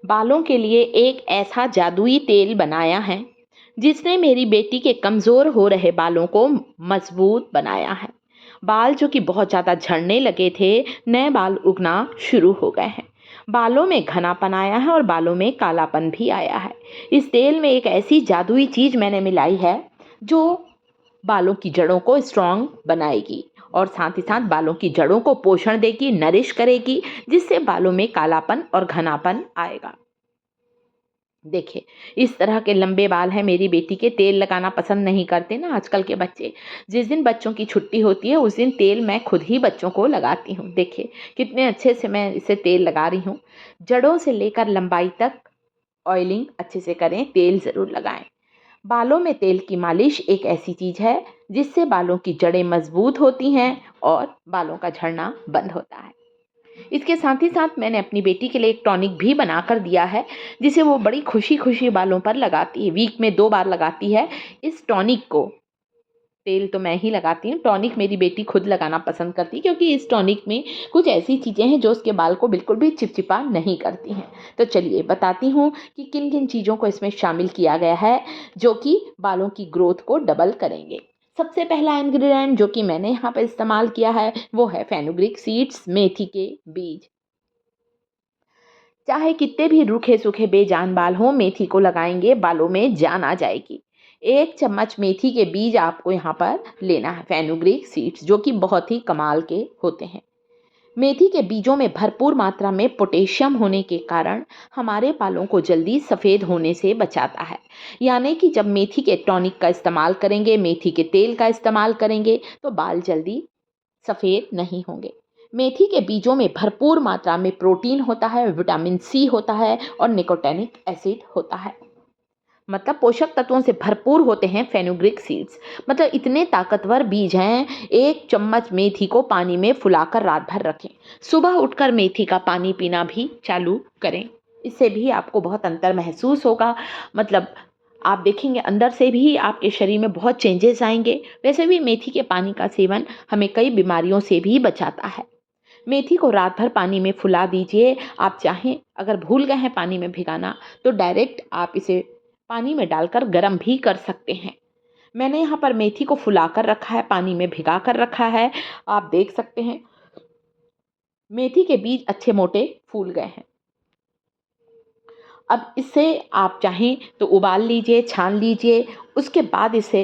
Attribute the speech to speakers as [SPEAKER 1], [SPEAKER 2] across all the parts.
[SPEAKER 1] बालों के लिए एक ऐसा जादुई तेल बनाया है जिसने मेरी बेटी के कमज़ोर हो रहे बालों को मजबूत बनाया है। बाल जो कि बहुत ज़्यादा झड़ने लगे थे, नए बाल उगना शुरू हो गए हैं। बालों में घनापन आया है और बालों में कालापन भी आया है। इस तेल में एक ऐसी जादुई चीज़ मैंने मिलाई है जो बालों की जड़ों को स्ट्रॉन्ग बनाएगी और साथ ही साथ बालों की जड़ों को पोषण देगी, नरिश करेगी, जिससे बालों में कालापन और घनापन आएगा। देखिए, इस तरह के लंबे बाल हैं मेरी बेटी के, तेल लगाना पसंद नहीं करते ना आजकल के बच्चे। जिस दिन बच्चों की छुट्टी होती है उस दिन तेल मैं खुद ही बच्चों को लगाती हूँ। देखिए कितने अच्छे से मैं इसे तेल लगा रही हूँ। जड़ों से लेकर लंबाई तक ऑयलिंग अच्छे से करें, तेल ज़रूर लगाएं। बालों में तेल की मालिश एक ऐसी चीज़ है जिससे बालों की जड़ें मजबूत होती हैं और बालों का झड़ना बंद होता है। इसके साथ ही साथ मैंने अपनी बेटी के लिए एक टॉनिक भी बना कर दिया है जिसे वो बड़ी खुशी खुशी बालों पर लगाती है। वीक में 2 बार लगाती है इस टॉनिक को। तेल तो मैं ही लगाती हूँ, टॉनिक मेरी बेटी खुद लगाना पसंद करती है क्योंकि इस टॉनिक में कुछ ऐसी चीज़ें हैं जो उसके बाल को बिल्कुल भी चिपचिपा नहीं करती हैं। तो चलिए बताती हूँ कि किन किन चीज़ों को इसमें शामिल किया गया है जो कि बालों की ग्रोथ को डबल करेंगे। सबसे पहला इंग्रेडिएंट जो कि मैंने यहाँ पर इस्तेमाल किया है वो है फेनुग्रीक सीड्स, मेथी के बीज। चाहे कितने भी रूखे सूखे बेजान बाल हो, मेथी को लगाएंगे बालों में जान आ जाएगी। 1 चम्मच मेथी के बीज आपको यहाँ पर लेना है, फेनुग्रीक सीड्स, जो कि बहुत ही कमाल के होते हैं। मेथी के बीजों में भरपूर मात्रा में पोटेशियम होने के कारण हमारे बालों को जल्दी सफ़ेद होने से बचाता है। यानी कि जब मेथी के टॉनिक का इस्तेमाल करेंगे, मेथी के तेल का इस्तेमाल करेंगे तो बाल जल्दी सफ़ेद नहीं होंगे। मेथी के बीजों में भरपूर मात्रा में प्रोटीन होता है, विटामिन सी होता है और निकोटिनिक एसिड होता है। मतलब पोषक तत्वों से भरपूर होते हैं फेनुग्रीक सीड्स। मतलब इतने ताकतवर बीज हैं। 1 चम्मच मेथी को पानी में फुलाकर रात भर रखें। सुबह उठकर मेथी का पानी पीना भी चालू करें। इससे भी आपको बहुत अंतर महसूस होगा। मतलब आप देखेंगे अंदर से भी आपके शरीर में बहुत चेंजेस आएंगे। वैसे भी मेथी के पानी का सेवन हमें कई बीमारियों से भी बचाता है। मेथी को रात भर पानी में फुला दीजिए। आप चाहें अगर भूल गए हैं पानी में भिगाना तो डायरेक्ट आप इसे पानी में डालकर गर्म भी कर सकते हैं। मैंने यहाँ पर मेथी को फुला कर रखा है, पानी में भिगा कर रखा है। आप देख सकते हैं मेथी के बीज अच्छे मोटे फूल गए हैं। अब इसे आप चाहें तो उबाल लीजिए, छान लीजिए, उसके बाद इसे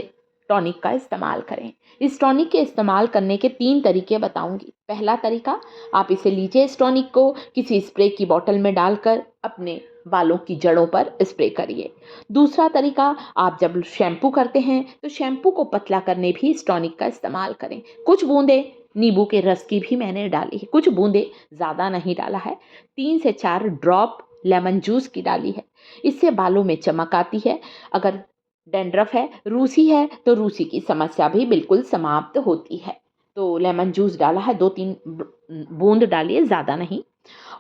[SPEAKER 1] टॉनिक का इस्तेमाल करें। इस टॉनिक के इस्तेमाल करने के 3 तरीके बताऊंगी। पहला तरीका, आप इसे लीजिए, इस टॉनिक को किसी स्प्रे की बोतल में डालकर अपने बालों की जड़ों पर स्प्रे करिए। दूसरा तरीका, आप जब शैम्पू करते हैं तो शैम्पू को पतला करने भी इस टॉनिक का इस्तेमाल करें। कुछ बूंदे नींबू के रस की भी मैंने डाली है, कुछ बूंदे, ज़्यादा नहीं डाला है। 3 से 4 ड्रॉप लेमन जूस की डाली है। इससे बालों में चमक आती है। अगर डैंड्रफ है, रूसी है तो रूसी की समस्या भी बिल्कुल समाप्त होती है। तो लेमन जूस डाला है, 2-3 बूंद डालिए, ज़्यादा नहीं।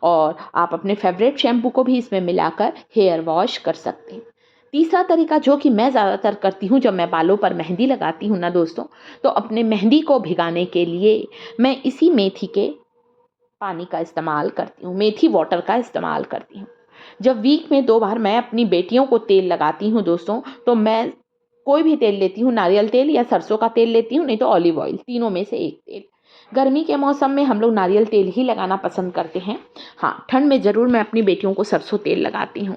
[SPEAKER 1] और आप अपने फेवरेट शैम्पू को भी इसमें मिलाकर हेयर वॉश कर सकते हैं। तीसरा तरीका जो कि मैं ज़्यादातर करती हूँ जब मैं बालों पर मेहंदी लगाती हूँ ना दोस्तों, तो अपने मेहंदी को भिगाने के लिए मैं इसी मेथी के पानी का इस्तेमाल करती हूँ, मेथी वाटर का इस्तेमाल करती हूँ। जब वीक में 2 बार मैं अपनी बेटियों को तेल लगाती हूँ दोस्तों, तो मैं कोई भी तेल लेती हूँ, नारियल तेल या सरसों का तेल लेती हूँ, नहीं तो ऑलिव ऑयल, तीनों में से एक तेल। गर्मी के मौसम में हम लोग नारियल तेल ही लगाना पसंद करते हैं। हाँ, ठंड में ज़रूर मैं अपनी बेटियों को सरसों तेल लगाती हूँ।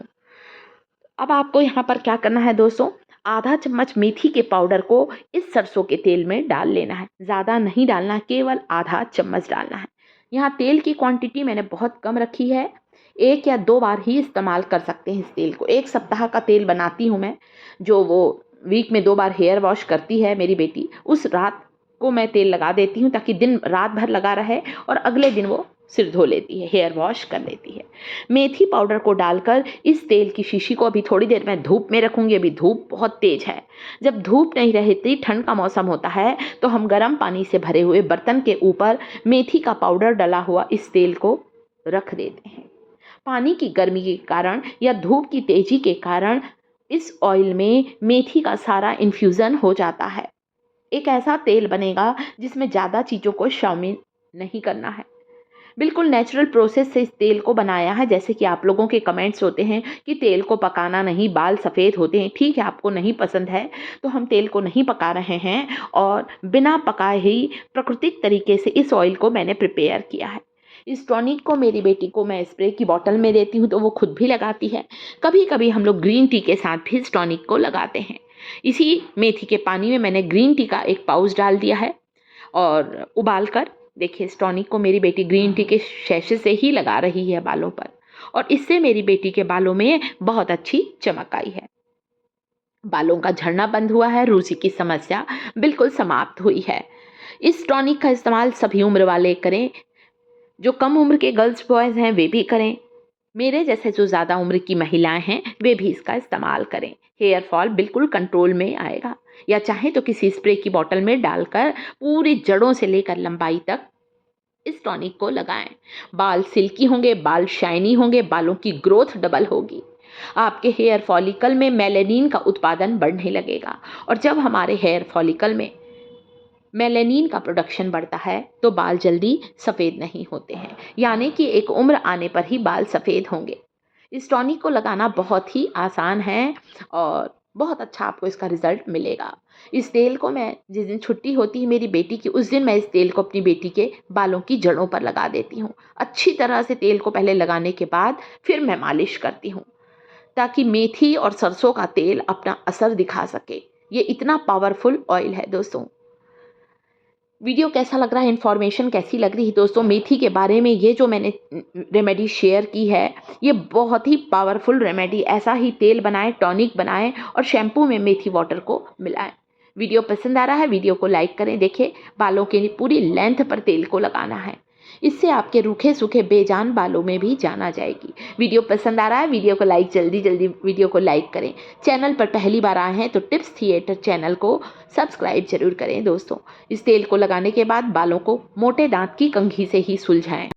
[SPEAKER 1] अब आपको यहाँ पर क्या करना है दोस्तों, आधा चम्मच मेथी के पाउडर को इस सरसों के तेल में डाल लेना है। ज़्यादा नहीं डालना है, केवल आधा चम्मच डालना है। यहाँ तेल की क्वांटिटी मैंने बहुत कम रखी है, 1 या 2 बार ही इस्तेमाल कर सकते हैं इस तेल को। 1 सप्ताह का तेल बनाती हूँ मैं, जो वो वीक में 2 बार हेयर वॉश करती है मेरी बेटी, उस रात को मैं तेल लगा देती हूँ ताकि दिन रात भर लगा रहे और अगले दिन वो सिर धो लेती है, हेयर वॉश कर लेती है। मेथी पाउडर को डालकर इस तेल की शीशी को अभी थोड़ी देर मैं धूप में रखूँगी। अभी धूप बहुत तेज़ है। जब धूप नहीं रहती, ठंड का मौसम होता है, तो हम गर्म पानी से भरे हुए बर्तन के ऊपर मेथी का पाउडर डला हुआ इस तेल को रख देते हैं। पानी की गर्मी के कारण या धूप की तेज़ी के कारण इस ऑयल में मेथी का सारा इन्फ्यूज़न हो जाता है। एक ऐसा तेल बनेगा जिसमें ज़्यादा चीज़ों को शामिल नहीं करना है। बिल्कुल नेचुरल प्रोसेस से इस तेल को बनाया है। जैसे कि आप लोगों के कमेंट्स होते हैं कि तेल को पकाना नहीं, बाल सफ़ेद होते हैं। ठीक है, आपको नहीं पसंद है तो हम तेल को नहीं पका रहे हैं और बिना पकाए ही प्राकृतिक तरीके से इस ऑयल को मैंने प्रिपेयर किया है। इस टॉनिक को मेरी बेटी को मैं स्प्रे की बॉटल में देती हूँ तो वो खुद भी लगाती है। कभी कभी हम लोग ग्रीन टी के साथ भी इस टॉनिक को लगाते हैं। इसी मेथी के पानी में मैंने ग्रीन टी का एक पाउच डाल दिया है और उबाल कर देखिए इस टॉनिक को मेरी बेटी ग्रीन टी के शैशे से ही लगा रही है बालों पर और इससे मेरी बेटी के बालों में बहुत अच्छी चमक आई है। बालों का झड़ना बंद हुआ है, रूसी की समस्या बिल्कुल समाप्त हुई है। इस टॉनिक का इस्तेमाल सभी उम्र वाले करें, जो कम उम्र के गर्ल्स बॉयज़ हैं वे भी करें, मेरे जैसे जो ज़्यादा उम्र की महिलाएं हैं वे भी इसका इस्तेमाल करें। हेयर फॉल बिल्कुल कंट्रोल में आएगा। या चाहे तो किसी स्प्रे की बोतल में डालकर पूरी जड़ों से लेकर लंबाई तक इस टॉनिक को लगाएं। बाल सिल्की होंगे, बाल शाइनी होंगे, बालों की ग्रोथ डबल होगी। आपके हेयर फॉलिकल में मेलेनिन का उत्पादन बढ़ने लगेगा और जब हमारे हेयर फॉलिकल में मेलेनिन का प्रोडक्शन बढ़ता है तो बाल जल्दी सफ़ेद नहीं होते हैं, यानी कि एक उम्र आने पर ही बाल सफ़ेद होंगे। इस टॉनिक को लगाना बहुत ही आसान है और बहुत अच्छा आपको इसका रिज़ल्ट मिलेगा। इस तेल को मैं जिस दिन छुट्टी होती है मेरी बेटी की, उस दिन मैं इस तेल को अपनी बेटी के बालों की जड़ों पर लगा देती हूँ। अच्छी तरह से तेल को पहले लगाने के बाद फिर मैं मालिश करती हूँ ताकि मेथी और सरसों का तेल अपना असर दिखा सके। ये इतना पावरफुल ऑयल है दोस्तों। वीडियो कैसा लग रहा है, इन्फॉर्मेशन कैसी लग रही है दोस्तों? मेथी के बारे में ये जो मैंने रेमेडी शेयर की है ये बहुत ही पावरफुल रेमेडी। ऐसा ही तेल बनाएं, टॉनिक बनाएं और शैम्पू में मेथी वाटर को मिलाएं। वीडियो पसंद आ रहा है वीडियो को लाइक करें। देखिए बालों के पूरी लेंथ पर तेल को लगाना है, इससे आपके रूखे सूखे बेजान बालों में भी जान आ जाएगी। वीडियो पसंद आ रहा है वीडियो को लाइक जल्दी वीडियो को लाइक करें। चैनल पर पहली बार आए हैं तो टिप्स थिएटर चैनल को सब्सक्राइब जरूर करें दोस्तों। इस तेल को लगाने के बाद बालों को मोटे दांत की कंघी से ही सुलझाएं।